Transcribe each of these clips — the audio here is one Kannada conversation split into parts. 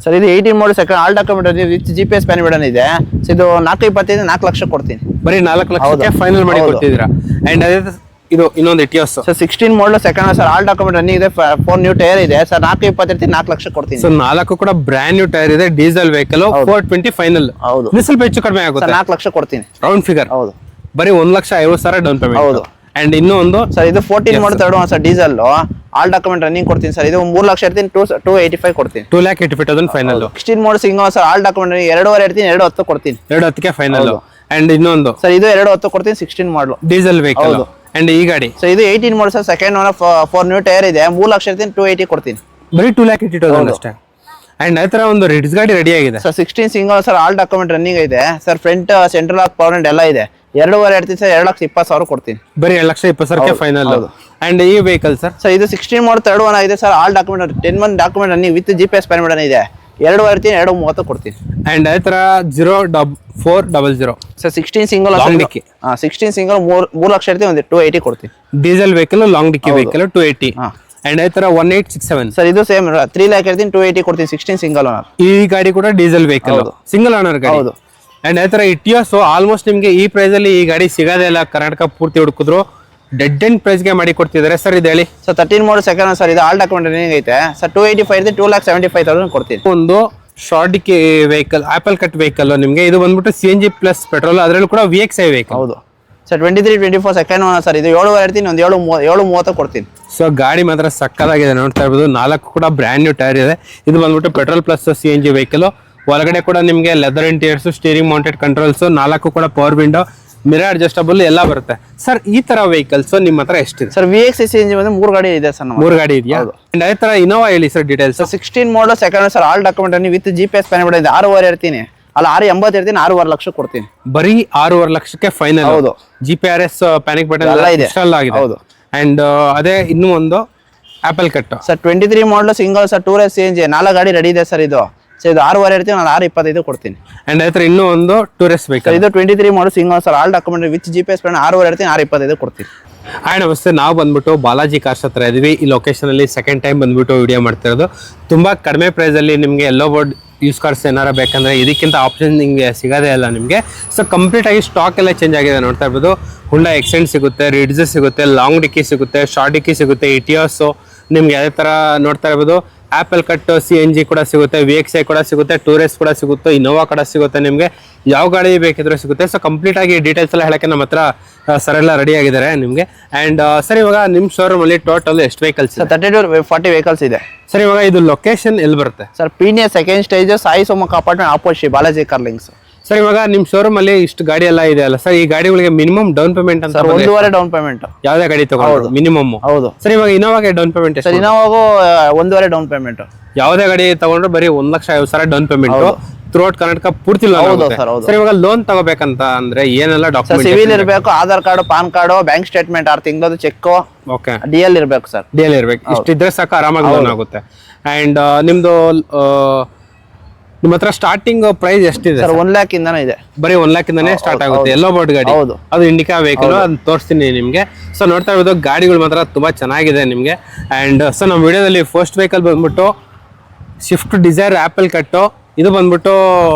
ಸರ್ ಇದು 18 model second all document with GPS ಪ್ಯಾನ್ ಬಿಡನ್ ಇದೆ. ಇದು 425 4 ಲಕ್ಷ ಕೊಡ್ತೀನಿ. ಬರೀ 4 ಲಕ್ಷಕ್ಕೆ ಫೈನಲ್ ಮಾಡಿ ಕೊಡ್ತಿದ್ದೀರಾ. ಅಂಡ್ ಅದೇ ಇದು ಇನ್ನೊಂದು Etios sir 16 model second sir all document running ಇದೆ. 4 ನ್ಯೂ ಟೈರ್ ಇದೆ ಸರ್. 425 4 ಲಕ್ಷ ಕೊಡ್ತೀನಿ. ಸೊ 4 ಕೂಡ ಬ್ರ್ಯಾಂಡ್ ನ್ಯೂ ಟೈರ್ ಇದೆ, ಡೀಸೆಲ್ ವೆಹಿಕಲ್, 420 ಫೈನಲ್. ಹೌದು, ಸ್ವಲ್ಪ ಹೆಚ್ಚು ಕಡಿಮೆ ಆಗುತ್ತೆ. 4 ಲಕ್ಷ ಕೊಡ್ತೀನಿ ರೌಂಡ್ ಫಿಗರ್. ಹೌದು, ಬರೀ 1,50,000 ಡೌನ್ ಪೇಮೆಂಟ್. ಹೌದು. ಅಂಡ್ ಇನ್ನೂ ಒಂದು ಸರ್ ಇದು 14 ಮಾಡಲ್ third one sir diesel all document running ಕೊಡ್ತೀನಿ ಸರ್. ಇದು 3 ಲಕ್ಷ ಇರ್ತೀನಿ. 285 ಕೊಡ್ತೀನಿ. 2,85,000 final. 16 model single sir all document 2.5 ಇರ್ತೀನಿ. 2.10 ಕೊಡ್ತೀನಿ. 2.10ಕ್ಕೆ ಫೈನಲ್. ಅಂಡ್ ಇನ್ನೊಂದು ಸರ್ ಇದು 2.10 ಕೊಡ್ತೀನಿ. 16 ಮಾಡಲ್ ಡೀಸೆಲ್ ವೆಹಿಕಲ್. ಅಂಡ್ ಈ ಗಾಡಿ ಸರ್ ಇದು 18 model sir second one 4 new tyre ಇದೆ. 3 ಲಕ್ಷ ಇರ್ತೀನಿ. 280 ಕೊಡ್ತೀನಿ. ಬರೀ 2,80,000 ಅಷ್ಟೇ. ಅಂಡ್ ಆ ತರ ಒಂದು ರಿಡ್ಸ್ ಗಾಡಿ ರೆಡಿ ಆಗಿದೆ sir. 16 single sir all document running ಇದೆ sir. Front central lock power and ಎಲ್ಲ ಇದೆ. 2.5 ಇರ್ತೀನಿ ಸರ್. 2,20,000 ಕೊಡ್ತೀನಿ. ಬರೀ 2,20,000 ಫೈನಲ್. ಅಂಡ್ ಈ ವೆಹಿಕಲ್ ಸರ್ ಇದು 16 ಮಾಡಲ್ ತರ್ಡ್ ಒನ್ ಇದೆ sir. All document 10 month document running with GPS ಪ್ಯಾನ್ ಬಿಡನ್ ಇದೆ. 2.5 ಇರ್ತೀನಿ. 2.30 ಕೊಡ್ತೀನಿ. ಅಂಡ್ ಆ ತರ 0400 ಸರ್ 16 ಸಿಂಗಲ್ 16 ಸಿಂಗಲ್ 3 ಲಕ್ಷ ಇರ್ತೀನಿ. 280 ಕೊಡ್ತೀನಿ. ಡೀಸೆಲ್ ವೆಹಿಕಲ್, ಲಾಂಗ್ ಡಿಕ್ಕಿ ವೆಹಿಕಲ್ 280. ಅಂಡ್ ಆ ತರ 1867 ಸರ್ ಇದು ಸೇಮ್ 3 ಲಕ್ಷ ಇರ್ತೀನಿ. 280 ಕೊಡ್ತೀನಿ. 16 ಸಿಂಗಲ್ ಓನರ್. ಈ ಗಾಡಿ ಕೂಡ ಡೀಸೆಲ್ ವೆಹಿಕಲ್, ಸಿಂಗಲ್ ಓನರ್ ಗಾಡಿ. ಹೌದು. ಅಂಡ್ ಆ ತರ ಇಟಿಯೋಸ್ ಆಲ್ಮೋಸ್ಟ್ ನಿಮ್ಗೆ ಈ ಪ್ರೈಸ್ ಅಲ್ಲಿ ಈ ಗಾಡಿ ಸಿಗೋದೇ ಇಲ್ಲ. ಕರ್ನಾಟಕ ಪೂರ್ತಿ ಹುಡುಕಿದ್ರು ಡೆಡ್ ಎಂಡ್ ಪ್ರೈಸ್ ಗೆ ಮಾಡಿ ಕೊಡ್ತಿದ್ದಾರೆ ಸರ್. ಇದು ಹೇಳಿ ಸರ್ 13 ಮಾಡಲ್ ಸೆಕೆಂಡ್ ಸರ್. ಇದು ಆಲ್ ಡಾಕ್ಯುಮೆಂಟ್ ರನ್ನಿಂಗ್ ಐತೆ ಸರ್. 285 ಇರ್ತೀನಿ. 2,75,000 ಕೊಡ್ತೀನಿ. ಒಂದು ಶಾರ್ಟ್ ಡಿಕ್ಕಿ ವೆಹಿಕಲ್, ಆಪಲ್ ಕಟ್ ವೆಹಿಕಲ್ ನಿಮ್ಗೆ. ಇದು ಬಂದ್ಬಿಟ್ಟು CNG ಪ್ಲಸ್ ಪೆಟ್ರೋಲ್, ಅದರಲ್ಲೂ ಕೂಡ VXI ವೆಹಿಕಲ್. ಹೌದು ಸರ್. 23-24 second one sir. ಇದು 7.5 ಇರ್ತೀನಿ. 7.30 ಕೊಡ್ತೀನಿ. ಸೊ ಗಾಡಿ ಮಾತ್ರ ಸಕ್ಕದಾಗಿದೆ, ನೋಡ್ತಾ ಇರ್ಬೋದು. 4 ಕೂಡ ಬ್ರ್ಯಾಂಡ್ ನ್ಯೂ ಟೈರ್ ಇದೆ. ಇದು ಬಂದ್ಬಿಟ್ಟು ಪೆಟ್ರೋಲ್ ಪ್ಲಸ್ CNG ವೆಹಿಕಲ್. ಒಳಗಡೆ ಕೂಡ ನಿಮ್ಗೆ leather interiors, steering mounted controls, 4 ಕೂಡ ಪವರ್ ವಿಂಡೋ, ಮಿರರ್ ಅಡ್ಜಸ್ಟಬಲ್ ಎಲ್ಲ ಬರುತ್ತೆ ಸರ್. ಈ ತರ ವೆಹಿಕಲ್ಸ್ ನಿಮ್ಮ ಹತ್ರ ಎಷ್ಟಿದೆ ಸರ್? VXI CNG ಬಂದು 3 ಗಾಡಿ ಇದೆ ಸರ್. 3 ಗಾಡಿ ಇದೆಯಾ? ಅಂಡ್ ಅದೇ ತರ ಇನೋವಾ ಹೇಳಿ sir details. 16 model second sir all document running with GPS ಪ್ಯಾನ್ ಬಿಡನ್ ಇದೆ. 6.5 ಇರ್ತೀನಿ. ಅಲ್ಲ 6.80 ಇರ್ತೀನಿ. 6.5 ಲಕ್ಷ ಕೊಡ್ತೀನಿ. ಬರೀ 6.5 ಲಕ್ಷಕ್ಕೆ ಫೈನಲ್. ಹೌದು. GPRS ಪ್ಯಾನಿಕ್ ಬಟನ್ ಎಲ್ಲ ಇದೆ. ಇನ್ಸ್ಟಾಲ್ ಆಗಿದೆ. ಹೌದು. ಅಂಡ್ ಅದೇ ಇನ್ನೂ ಒಂದು apple cut sir 23 model single sir. 2 CNG 4 ಗಾಡಿ ರೆಡಿ ಇದೆ ಸರ್. ಇದು 6.5 ಇರ್ತೀನಿ. ನಾನು 6.25 ಕೊಡ್ತೀನಿ. ಅಂಡ್ ಅದೇ ತರ ಇನ್ನೂ ಒಂದು ಟೂರಿಸ್ಟ್ ವೆಹಿಕಲ್. ಇದು 23 model single sir all document with GPS PAN 6.5 ಇರ್ತೀನಿ. 6.25 ಕೊಡ್ತೀನಿ. ಹಾಯ್ ನಮಸ್ತೆ, ನಾವು ಬಂದ್ಬಿಟ್ಟು ಬಾಲಾಜಿ ಕಾರ್ಸ್ ಹತ್ರ ಇದೀವಿ. ಈ ಲೊಕೇಶನ್ ಅಲ್ಲಿ ಸೆಕೆಂಡ್ ಟೈಮ್ ಬಂದ್ಬಿಟ್ಟು ವಿಡಿಯೋ ಮಾಡ್ತಾ ಇರೋದು. ತುಂಬಾ ಕಡಿಮೆ ಪ್ರೈಸ್ ಅಲ್ಲಿ ನಿಮಗೆ ಎಲ್ಲೋ ಬೋರ್ಡ್ ಯೂಸ್ ಕಾರ್ಸ್ ಏನಾರ ಬೇಕಂದ್ರೆ ಇದಕ್ಕಿಂತ ಆಪ್ಷನ್ ನಿಮಗೆ ಸಿಗೋದೇ ಇಲ್ಲ ನಿಮಗೆ. ಸೊ ಕಂಪ್ಲೀಟ್ ಆಗಿ ಸ್ಟಾಕ್ ಎಲ್ಲ ಚೇಂಜ್ ಆಗಿದೆ, ನೋಡ್ತಾ ಇರ್ಬೋದು. ಹುಂಡಾ ಎಕ್ಸೆಂಟ್ ಸಿಗುತ್ತೆ, ರಿಡ್ಜ್ ಸಿಗುತ್ತೆ, ಲಾಂಗ್ ಡಿಕ್ಕಿ ಸಿಗುತ್ತೆ, ಶಾರ್ಟ್ ಡಿಕ್ಕಿ ಸಿಗುತ್ತೆ, ಇಟಿಯೋಸ್ ನಿಮ್ಗೆ ಅದೇ ತರ ನೋಡ್ತಾ ಇರ್ಬೋದು. ಆಪಲ್ ಕಟ್ CNG ಕೂಡ ಸಿಗುತ್ತೆ, VXI ಕೂಡ ಸಿಗುತ್ತೆ, ಟೂರಿಸ್ಟ್ ಕೂಡ ಸಿಗುತ್ತೆ, ಇನೋವಾ ಕೂಡ ಸಿಗುತ್ತೆ. ನಿಮಗೆ ಯಾವ ಗಾಡಿ ಬೇಕಿದ್ರೂ ಸಿಗುತ್ತೆ. ಸೊ ಕಂಪ್ಲೀಟ್ ಆಗಿ ಡೀಟೇಲ್ಸ್ ಎಲ್ಲ ಹೇಳಕ್ಕೆ ನಮ್ಮ ಹತ್ರ ಸರ್ ಎಲ್ಲ ರೆಡಿ ಆಗಿದ್ದಾರೆ ನಿಮಗೆ. ಅಂಡ್ ಸರ್ ಇವಾಗ ನಿಮ್ಮ ಶೋರೂಮ್ ಅಲ್ಲಿ ಟೋಟಲ್ ಎಷ್ಟು ವೆಹಿಕಲ್ಸ್? 30-40 ವೆಹಿಕಲ್ಸ್ ಇದೆ ಸರ್. ಇವಾಗ ಇದು ಲೊಕೇಶನ್ ಎಲ್ಲಿ ಬರುತ್ತೆ sir? Peenya second stage Sai Somak apartment opposite Balaji car links. Sir ಇವಾಗ ನಿಮ್ ಶೋರೂಮ್ ಅಲ್ಲಿ ಇಷ್ಟು ಗಾಡಿ ಎಲ್ಲ ಇದೆ ಅಲ್ಲ ಸರ್, ಈ ಗಾಡಿಗಳಿಗೆ ಮಿನಿಮಮ್ ಡೌನ್ ಪೇಮೆಂಟ್ ಅಂತ 1.5 ಡೌನ್ ಪೇಮೆಂಟ್ ಯಾವ್ದೇ ಗಾಡಿ ತಗೊಂಡು ಮಿನಿಮಮ್? ಹೌದು ಸರ್. ಇವಾಗ ಇನೋವಾಗೆ ಡೌನ್ ಪೇಮೆಂಟ್ ಸರ್? ಇನೋವಾಗೂ 1.5 ಡೌನ್ ಪೇಮೆಂಟ್. ಯಾವ್ದೇ ಗಾಡಿ ತಗೊಂಡ್ರೆ ಬರೀ 1,50,000 ಡೌನ್ ಪೇಮೆಂಟ್. ಥ್ರೂಔಟ್ ಕರ್ನಾಟಕ ಪೂರ್ತಿ ಲೋನ್ ಆಗುತ್ತೆ. ಸರ್ ಇವಾಗ ಲೋನ್ ತಗೋಬೇಕಂತ ಅಂದ್ರೆ ಏನೆಲ್ಲ ಡಾಕ್ಯುಮೆಂಟ್? ಸಿವಿಲ್ ಇರಬೇಕು, Aadhaar card, PAN card, bank statement 6 ತಿಂಗಳದು ಚೆಕ್. ಓಕೆ. DL ಇರಬೇಕು ಸರ್. DL ಇರ್ಬೇಕು. ಇಷ್ಟಿದ್ರೆ ಸಾಕು, ಆರಾಮಾಗಿ ಲೋನ್ ಆಗುತ್ತೆ. ಅಂಡ್ ನಿಮ್ದು ನಿಮ್ಮ ಹತ್ರ ಸ್ಟಾರ್ಟಿಂಗ್ ಪ್ರೈಸ್ ಎಷ್ಟಿದೆ ಸರ್? 1 lakh ಇಂದಾನೆ ಇದೆ. ಬರೀ 1 lakh ಇಂದಾನೆ ಸ್ಟಾರ್ಟ್ ಆಗುತ್ತೆ. ಎಲ್ಲೋ ಬೋರ್ಡ್ ಗಾಡಿ, ಅದು ಇಂಡಿಕಾ ವೆಹಿಕಲ್, ಅದನ್ನ ತೋರಿಸ್ತೀನಿ ನಿಮ್ಗೆ. ಸೊ ನೋಡ್ತಾ ಇರೋದು ಗಾಡಿಗಳು ಮಾತ್ರ ತುಂಬಾ ಚೆನ್ನಾಗಿದೆ ನಿಮ್ಗೆ. ಅಂಡ್ ಸೊ ನಮ್ಮ ವಿಡಿಯೋದಲ್ಲಿ ಫಸ್ಟ್ ವೆಹಿಕಲ್ ಬಂದ್ಬಿಟ್ಟು ಸ್ವಿಫ್ಟ್ ಡಿಸೈರ್ ಆಪಲ್ ಕಟ್ಟು. ಇದು ಬಂದ್ಬಿಟ್ಟು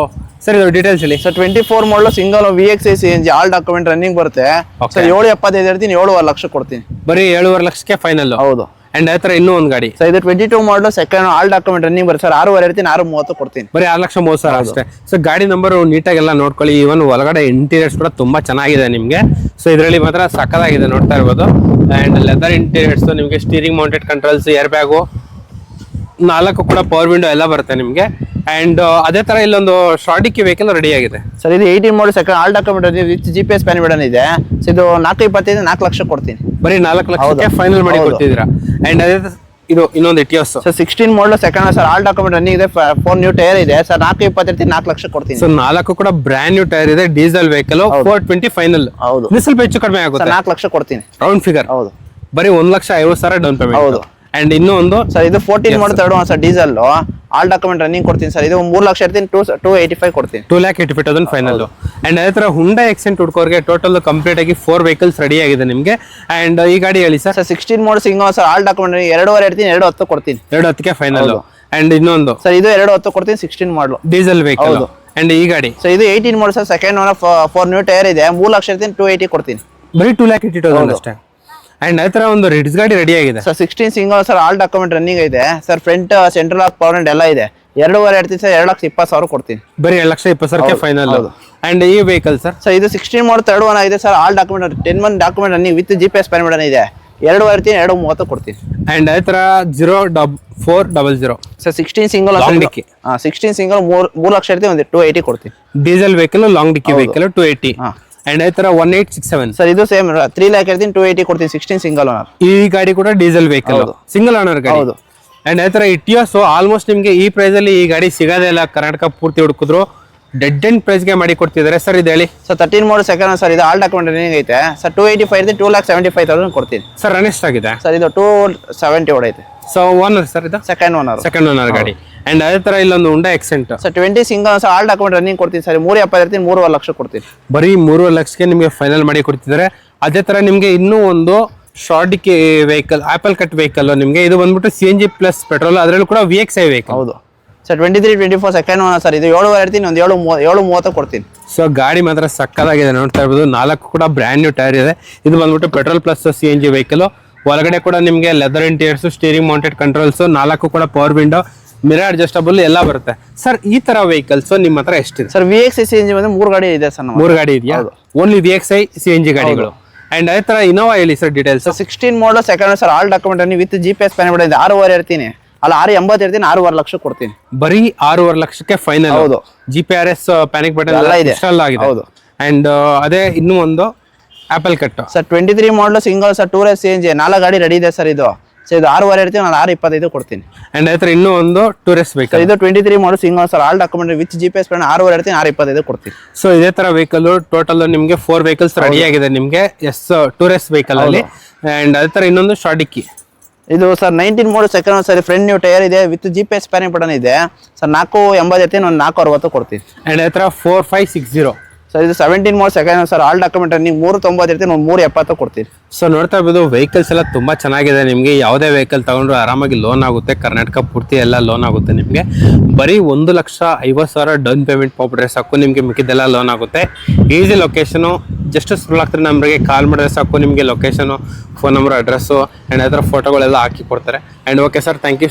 ಸರ್ ಇದು ಡೀಟೇಲ್ಸ್ ಹೇಳಿ sir. 24 model single VXI CNG all document running ಬರುತ್ತೆ ಸರ್. 7.75 ಇರ್ತೀನಿ. 7.5 ಲಕ್ಷ ಕೊಡ್ತೀನಿ. ಬರೀ 7.5 ಲಕ್ಷಕ್ಕೆ ಫೈನಲ್. ಹೌದು. ಅಂಡ್ ಆ ತರ ಇನ್ನೂ ಒಂದು ಗಾಡಿ ಸರ್. ಇದು 22 model second all document running ಬರುತ್ತೆ ಸರ್. 6.5 ಇರ್ತೀನಿ. 6.30 ಕೊಡ್ತೀನಿ. ಬರೀ 6,30,000 ಅಷ್ಟೇ. ಸೊ ಗಾಡಿ ನಂಬರ್ ನೀಟಾಗೆಲ್ಲ ನೋಡ್ಕೊಳ್ಳಿ. ಇವನ್ ಒಳಗಡೆ ಇಂಟೀರಿಯರ್ಸ್ ಕೂಡ ತುಂಬಾ ಚೆನ್ನಾಗಿದೆ ನಿಮ್ಗೆ. ಸೊ ಇದರಲ್ಲಿ ಮಾತ್ರ ಸಕ್ಕದಾಗಿದೆ, ನೋಡ್ತಾ ಇರ್ಬೋದು. ಅಂಡ್ ಲೆದರ್ ಇಂಟೀರಿಯರ್ಸ್ ನಿಮ್ಗೆ, steering mounted controls, air bag, 4 ಕೂಡ ಪವರ್ ವಿಂಡೋ ಎಲ್ಲ ಬರುತ್ತೆ ನಿಮ್ಗೆ. ಅಂಡ್ ಅದೇ ತರ ಇಲ್ಲೊಂದು ಶಾರ್ಟ್ ಡಿಕ್ಕಿ ವೆಹಿಕಲ್ ರೆಡಿ ಆಗಿದೆ ಸರ್. ಇದು 18 model second all document with GPS ಪ್ಯಾನ್ ಬಿಡನ್ ಇದೆ. ಇದು 425 4 ಲಕ್ಷ ಕೊಡ್ತೀನಿ. ಬರೀ 4 ಲಕ್ಷಕ್ಕೆ ಫೈನಲ್ ಮಾಡಿ ಕೊಡ್ತಿದ್ದೀರಾ. ಅಂಡ್ ಅದೇ ಇದು ಇನ್ನೊಂದು Etios sir. 16 model second sir all document running ಇದೆ. 4 ನ್ಯೂ ಟೈರ್ ಇದೆ ಸರ್. 425 ಇರ್ತೀನಿ. 4 ಲಕ್ಷ ಕೊಡ್ತೀನಿ. ಸೊ 4 ಕೂಡ ಬ್ರ್ಯಾಂಡ್ ನ್ಯೂ ಟೈರ್ ಇದೆ, ಡೀಸೆಲ್ ವೆಹಿಕಲ್, 420 ಫೈನಲ್. ಹೌದು. ಸ್ವಲ್ಪ ಹೆಚ್ಚು ಕಡಿಮೆ ಆಗುತ್ತೆ. 4 ಲಕ್ಷ ಕೊಡ್ತೀನಿ. Round figure. ಹೌದು. ಬರೀ 1,50,000 ಡೌನ್ ಪೇಮೆಂಟ್. ಹೌದು. ಅಂಡ್ ಇನ್ನೂ ಒಂದು ಸರ್. ಇದು 14 ಮಾಡಲ್ third one sir diesel all document running ಕೊಡ್ತೀನಿ ಸರ್. ಇದು 3 ಲಕ್ಷ ಇರ್ತೀನಿ. 285 ಕೊಡ್ತೀನಿ. 2,85,000 ಫೈನಲ್. ಅಂಡ್ ಅದೇ ತರ ಹುಂಡಾ ಎಕ್ಸೆಂಟ್ ಹುಡ್ಕೋರ್ಗೆ ಟೋಟಲ್ ಕಂಪ್ಲೀಟ್ ಆಗಿ 4 ವೆಹಿಕಲ್ಸ್ ರೆಡಿ ಆಗಿದೆ ನಿಮ್ಗೆ. ಅಂಡ್ ಈ ಗಾಡಿ ಹೇಳಿ sir? 16 model single sir all document 2.5 ಇರ್ತೀನಿ. 2.10 ಕೊಡ್ತೀನಿ. 2.10ಕ್ಕೆ ಫೈನಲ್. ಅಂಡ್ ಇನ್ನೊಂದು ಸರ್ ಇದು 210 ಕೊಡ್ತೀನಿ, 16 ಮಾಡಲು ಡೀಸೆಲ್ ವೆಹಿಕಲ್. ಅಂಡ್ ಈ ಗಾಡಿ ಸೊ ಇದು 18 model sir, second owner, 4 new tyre ಇದೆ, 3 ಲಕ್ಷ ಇರ್ತೀನಿ, 280 ಕೊಡ್ತೀನಿ. ಬರೀ 2,80,000 ಅಷ್ಟೇ. ಅಂಡ್ ಆ ತರ ಒಂದು ರಿಡ್ಸ್ ಗಾಡಿ ರೆಡಿ ಆಗಿದೆ sir. 16 single sir, all document running ಇದೆ sir. Front central lock power window ಎಲ್ಲ ಇದೆ. 2.5 ಇರ್ತೀನಿ ಸರ್, 2,20,000 ಕೊಡ್ತೀನಿ. ಬರೀ 2,20,000 ಫೈನಲ್. ಅಂಡ್ ಈ ವೆಹಿಕಲ್ ಸರ್ ಇದು 16 ಮಾಡಲ್, ಥರ್ಡ್ ಒನ್ ಆಗಿದೆ sir. All document 10 month document running with GPS ಪ್ಯಾನ್ ಇದೆ. 2.5 ಇರ್ತೀನಿ, 2.30 ಕೊಡ್ತೀನಿ. ಅಂಡ್ ಆ ತರ 0400 ಸರ್ 16 ಸಿಂಗಲ್, 16 ಸಿಂಗಲ್ 3 ಲಕ್ಷ ಇರ್ತೀನಿ, ಒಂದು 280 ಕೊಡ್ತೀನಿ. ಡೀಸೆಲ್ ವೆಹಿಕಲ್, ಲಾಂಗ್ ಡಿಕ್ಕಿ ವೆಹಿಕಲ್ 280. ಅಂಡ್ ಆ ತರ 1867 ಸರ್ ಇದು ಸೇಮ್ 3 ಲ್ಯಾಕ್ ಇರ್ತೀನಿ, 280 ಕೊಡ್ತೀನಿ. 16 ಸಿಂಗಲ್ ಓನರ್. ಈ ಗಾಡಿ ಕೂಡ ಡೀಸೆಲ್ ವೆಹಿಕಲ್, ಸಿಂಗಲ್ ಓನರ್ ಗಾಡಿ. ಹೌದು. ಅಂಡ್ ಆ ತರ ಇಟಿಯೋಸ್ ಆಲ್ಮೋಸ್ಟ್ ನಿಮ್ಗೆ ಈ ಪ್ರೈಸ್ ಅಲ್ಲಿ ಈ ಗಾಡಿ ಸಿಗೋದೇ ಇಲ್ಲ. ಕರ್ನಾಟಕ ಪೂರ್ತಿ ಹುಡುಕಿದ್ರು ಡೆಡ್ ಅಂಡ್ ಪ್ರೈಸ್ ಗೆ ಮಾಡಿ ಕೊಡ್ತಿದ್ದಾರೆ ಸರ್. ಇದು ಹೇಳಿ ಸರ್. 13 ಮಾಡಲ್ ಸೆಕೆಂಡ್ ಸರ್, ಇದು ಆಲ್ ಡಾಕ್ಯುಮೆಂಟ್ ರನ್ನಿಂಗ್ ಐತೆ ಸರ್. 285 ಇರ್ತೀನಿ, 2,75,000 ಕೊಡ್ತೀನಿ ಸರ್. ರನ್ ಎಷ್ಟಾಗಿದೆ ಸರ್? ಇದು 270 ಹೊಡೈತೆ. ಸೊ ಓನರ್ ಸರ್, ಇದು ಸೆಕೆಂಡ್ ಓನರ್ ಗಾಡಿ. ಅಂಡ್ ಅದೇ ತರ ಇಲ್ಲೊಂದು Hyundai Xcent sir. 20 single sir, all document running ಕೊಡ್ತೀನಿ ಸರ್. 370 ಇರ್ತೀನಿ, 3.5 ಲಕ್ಷ ಕೊಡ್ತೀನಿ. ಬರೀ 3 ಲಕ್ಷಕ್ಕೆ ನಿಮಗೆ ಫೈನಲ್ ಮಾಡಿ ಕೊಡ್ತಿದ್ದಾರೆ. ಅದೇ ತರ ನಿಮ್ಗೆ ಇನ್ನೂ ಒಂದು ಶಾರ್ಟ್ ಡಿಕ್ಕಿ ವೆಹಿಕಲ್, ಆಪಲ್ ಕಟ್ ವೆಹಿಕಲ್ ನಿಮ್ಗೆ. ಇದು ಬಂದ್ಬಿಟ್ಟು CNG ಪ್ಲಸ್ ಪೆಟ್ರೋಲ್, ಅದರಲ್ಲೂ ಕೂಡ VXI ವೆಹಿಕಲ್. ಹೌದು ಸರ್. 23-24 second owner sir. ಇದು 7.5 ಇರ್ತೀನಿ, ಒಂದು 7.30 ಕೊಡ್ತೀನಿ. ಸೊ ಗಾಡಿ ಮಾತ್ರ ಸಕ್ಕದಾಗಿದೆ, ನೋಡ್ತಾ ಇರ್ಬೋದು. 4 ಕೂಡ ಬ್ರ್ಯಾಂಡ್ ನ್ಯೂ ಟೈರ್ ಇದೆ. ಇದು ಬಂದ್ಬಿಟ್ಟು ಪೆಟ್ರೋಲ್ ಪ್ಲಸ್ CNG ವೆಹಿಕಲ್. ಒಳಗಡೆ ಕೂಡ ನಿಮಗೆ leather interiors, steering mounted controls, 4 ಕೂಡ ಪವರ್ ವಿಂಡೋ, ಮಿರರ್ ಅಡ್ಜಸ್ಟಬಲ್ ಎಲ್ಲ ಬರುತ್ತೆ ಸರ್. ಈ ತರ ವೆಹಿಕಲ್ಸ್ ನಿಮ್ಮ ಹತ್ರ ಎಷ್ಟಿದೆ ಸರ್? VXI CNG ಬಂದ್ರೆ 3 ಗಾಡಿ ಇದೆ ಸರ್. 3 ಗಾಡಿ ಇದೆಯಾ? ಓನ್ಲಿ VXI CNG ಗಾಡಿಗಳು. ಅಂಡ್ ಅದೇ ತರ ಇನೋವಾ ಹೇಳಿ sir details. 16 model second sir, all document running with GPS ಪ್ಯಾನ್ ಇದೆ. 6.5 ಇರ್ತೀನಿ, ಅಲ್ಲ 6.80 ಇರ್ತೀನಿ, 6.5 ಲಕ್ಷ ಕೊಡ್ತೀನಿ. ಬರೀ 6.5 ಲಕ್ಷಕ್ಕೆ ಫೈನಲ್. ಹೌದು. GPRS ಪ್ಯಾನಿಕ್ ಬಟನ್ ಎಲ್ಲ ಇದೆ. ಇನ್ಸ್ಟಾಲ್ ಆಗಿದೆ. ಹೌದು. ಅಂಡ್ ಅದೇ ಇನ್ನೂ ಒಂದು apple cut sir. 23 model single sir, 2 CNG 4 ಗಾಡಿ ರೆಡಿ ಇದೆ ಸರ್. ಇದು ಸರ್, ಇದು 6.5 ಇರ್ತೀನಿ, ನಾನು 6.25 ಕೊಡ್ತೀನಿ. ಅಂಡ್ ಅದೇ ತರ ಇನ್ನೂ ಒಂದು ಟೂರಿಸ್ಟ್ ವೆಹಿಕಲ್. ಇದು 23 model single sir, all document with GPS PAN 6.5 ಇರ್ತೀನಿ, 6.25 ಕೊಡ್ತೀನಿ. ಸೊ ಇದೇ ತರ ವೆಹಿಕಲ್ ಟೋಟಲ್ ನಿಮ್ಗೆ 4 ವೆಹಿಕಲ್ಸ್ ರೆಡಿ ಆಗಿದೆ ನಿಮ್ಗೆ. ಟೂರಿಸ್ಟ್ ವೆಹಿಕಲ್ ಅಲ್ಲಿ. ಅಂಡ್ ಅದೇ ತರ ಇನ್ನೊಂದು ಶಾರ್ಟ್ ಡಿಕ್ಕಿ. ಇದು sir 19 model second sir, front new tyre ಇದೆ ವಿತ್ GPS ಪ್ಯಾನಿಂಗ್ ಬಟನ್ ಇದೆ ಸರ್. 4.80 ಇರ್ತೀನಿ, ಒಂದು 4.60 ಕೊಡ್ತೀನಿ. ಅಂಡ್ ಅದೇ ತರ 4560 ಸರ್. ಇದು 17 model second sir, all document running 390 ಇರ್ತೀನಿ, ಒಂದು 370 ಕೊಡ್ತೀನಿ. ಸೊ ನೋಡ್ತಾ ಇರ್ಬೋದು ವೆಹಿಕಲ್ಸ್ ಎಲ್ಲ ತುಂಬಾ ಚೆನ್ನಾಗಿದೆ. ನಿಮಗೆ ಯಾವುದೇ ವೆಹಿಕಲ್ ತಗೊಂಡ್ರು ಆರಾಮಾಗಿ ಲೋನ್ ಆಗುತ್ತೆ. ಕರ್ನಾಟಕ ಪೂರ್ತಿ ಎಲ್ಲ ಲೋನ್ ಆಗುತ್ತೆ ನಿಮಗೆ. ಬರೀ 1,50,000 ಡೌನ್ ಪೇಮೆಂಟ್ ಮಾಡ್ಬಿಟ್ರೆ ಸಾಕು, ನಿಮಗೆ ಮಿಕ್ಕಿದೆಲ್ಲ ಲೋನ್ ಆಗುತ್ತೆ. ಈಸಿ ಲೊಕೇಶನು, ಜಸ್ಟ್ ಸ್ಕ್ರೋಲ್ ಆಗ್ತಾರೆ ನಂಬರ್ಗೆ ಕಾಲ್ ಮಾಡಿದ್ರೆ ಸಾಕು. ನಿಮಗೆ location, phone number, address and ಅದರ ಫೋಟೋಗಳೆಲ್ಲ ಹಾಕಿ ಕೊಡ್ತಾರೆ. And okay sir, thank you.